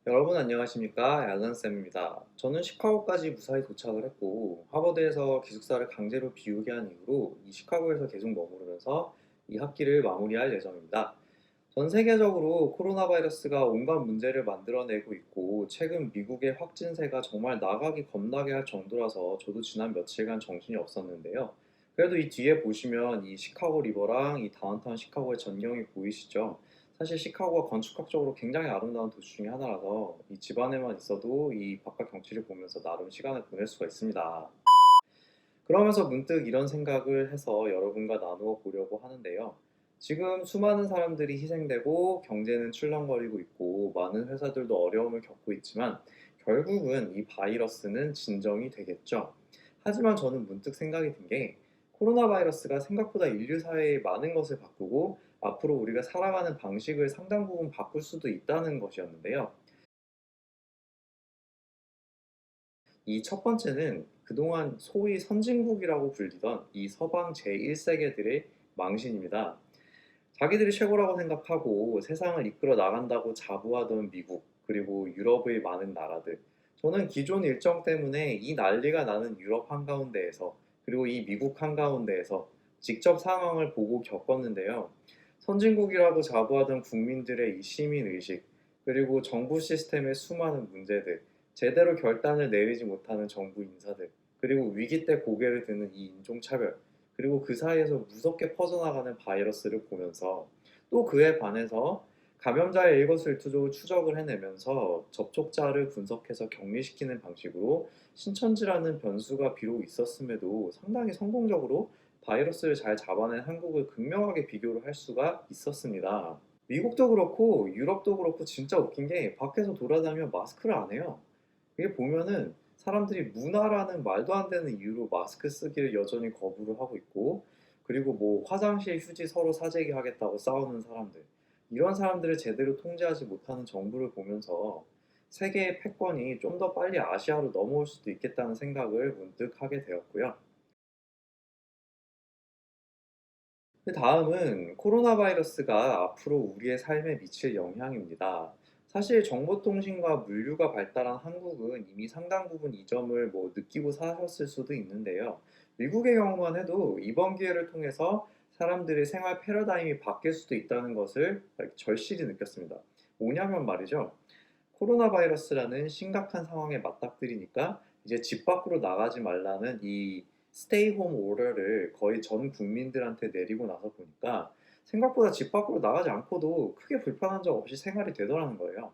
여러분 안녕하십니까? 앨런쌤입니다. 저는 시카고까지 무사히 도착을 했고 하버드에서 기숙사를 강제로 비우게 한 이후로 이 시카고에서 계속 머무르면서 이 학기를 마무리할 예정입니다. 전 세계적으로 코로나 바이러스가 온갖 문제를 만들어내고 있고 최근 미국의 확진세가 정말 나가기 겁나게 할 정도라서 저도 지난 며칠간 정신이 없었는데요. 그래도 이 뒤에 보시면 이 시카고 리버랑 이 다운타운 시카고의 전경이 보이시죠? 사실 시카고가 건축학적으로 굉장히 아름다운 도시 중에 하나라서 이 집 안에만 있어도 이 바깥 경치를 보면서 나름 시간을 보낼 수가 있습니다. 그러면서 문득 이런 생각을 해서 여러분과 나누어 보려고 하는데요. 지금 수많은 사람들이 희생되고 경제는 출렁거리고 있고 많은 회사들도 어려움을 겪고 있지만 결국은 이 바이러스는 진정이 되겠죠. 하지만 저는 문득 생각이 든 게 코로나 바이러스가 생각보다 인류 사회의 많은 것을 바꾸고 앞으로 우리가 살아가는 방식을 상당 부분 바꿀 수도 있다는 것이었는데요. 이 첫 번째는 그동안 소위 선진국이라고 불리던 이 서방 제1세계들의 망신입니다. 자기들이 최고라고 생각하고 세상을 이끌어 나간다고 자부하던 미국, 그리고 유럽의 많은 나라들. 저는 기존 일정 때문에 이 난리가 나는 유럽 한가운데에서, 그리고 이 미국 한가운데에서 직접 상황을 보고 겪었는데요. 선진국이라고 자부하던 국민들의 이 시민의식, 그리고 정부 시스템의 수많은 문제들, 제대로 결단을 내리지 못하는 정부 인사들, 그리고 위기 때 고개를 드는 이 인종차별, 그리고 그 사이에서 무섭게 퍼져나가는 바이러스를 보면서 또 그에 반해서 감염자의 일거수일투족을 추적을 해내면서 접촉자를 분석해서 격리시키는 방식으로 신천지라는 변수가 비록 있었음에도 상당히 성공적으로 바이러스를 잘 잡아낸 한국을 극명하게 비교를 할 수가 있었습니다. 미국도 그렇고 유럽도 그렇고 진짜 웃긴 게 밖에서 돌아다니면 마스크를 안 해요. 이게 보면은 사람들이 문화라는 말도 안 되는 이유로 마스크 쓰기를 여전히 거부를 하고 있고, 그리고 뭐 화장실 휴지 서로 사재기 하겠다고 싸우는 사람들, 이런 사람들을 제대로 통제하지 못하는 정부를 보면서 세계의 패권이 좀 더 빨리 아시아로 넘어올 수도 있겠다는 생각을 문득 하게 되었고요. 그 다음은 코로나 바이러스가 앞으로 우리의 삶에 미칠 영향입니다. 사실 정보통신과 물류가 발달한 한국은 이미 상당 부분 이 점을 뭐 느끼고 사셨을 수도 있는데요. 미국의 경우만 해도 이번 기회를 통해서 사람들의 생활 패러다임이 바뀔 수도 있다는 것을 절실히 느꼈습니다. 뭐냐면 말이죠. 코로나 바이러스라는 심각한 상황에 맞닥뜨리니까 이제 집 밖으로 나가지 말라는 이 스테이 홈 오더를 거의 전 국민들한테 내리고 나서 보니까 생각보다 집 밖으로 나가지 않고도 크게 불편한 적 없이 생활이 되더라는 거예요.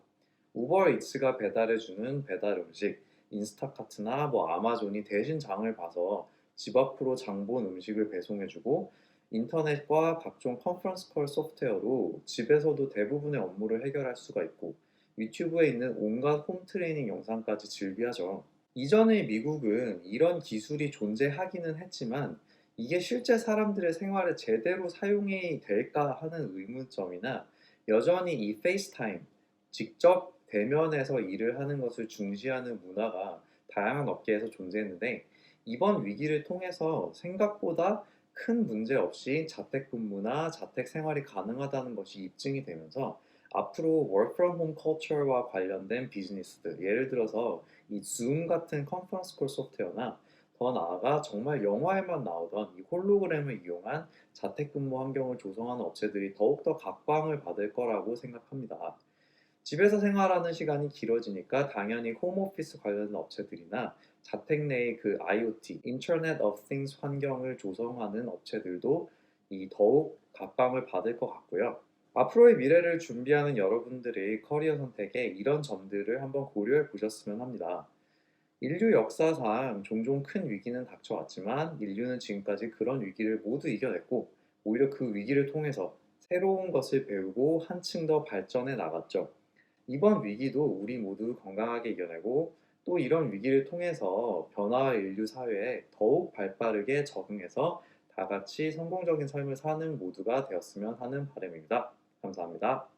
우버이츠가 배달해주는 배달 음식, 인스타카트나 뭐 아마존이 대신 장을 봐서 집 앞으로 장본 음식을 배송해주고 인터넷과 각종 컨퍼런스 콜 소프트웨어로 집에서도 대부분의 업무를 해결할 수가 있고 유튜브에 있는 온갖 홈 트레이닝 영상까지 즐비하죠. 이전의 미국은 이런 기술이 존재하기는 했지만 이게 실제 사람들의 생활에 제대로 사용이 될까 하는 의문점이나 여전히 이 페이스타임, 직접 대면해서 일을 하는 것을 중시하는 문화가 다양한 업계에서 존재했는데 이번 위기를 통해서 생각보다 큰 문제 없이 자택근무나 자택 생활이 가능하다는 것이 입증이 되면서 앞으로 work from home culture와 관련된 비즈니스들, 예를 들어서 이 줌 같은 컨퍼런스 콜 소프트웨어나 더 나아가 정말 영화에만 나오던 이 홀로그램을 이용한 자택근무 환경을 조성하는 업체들이 더욱더 각광을 받을 거라고 생각합니다. 집에서 생활하는 시간이 길어지니까 당연히 홈오피스 관련 업체들이나 자택 내의 그 IoT, Internet of Things 환경을 조성하는 업체들도 이 더욱 각광을 받을 것 같고요. 앞으로의 미래를 준비하는 여러분들의 커리어 선택에 이런 점들을 한번 고려해 보셨으면 합니다. 인류 역사상 종종 큰 위기는 닥쳐왔지만 인류는 지금까지 그런 위기를 모두 이겨냈고 오히려 그 위기를 통해서 새로운 것을 배우고 한층 더 발전해 나갔죠. 이번 위기도 우리 모두 건강하게 이겨내고 또 이런 위기를 통해서 변화의 인류 사회에 더욱 발빠르게 적응해서 다 같이 성공적인 삶을 사는 모두가 되었으면 하는 바람입니다. 감사합니다.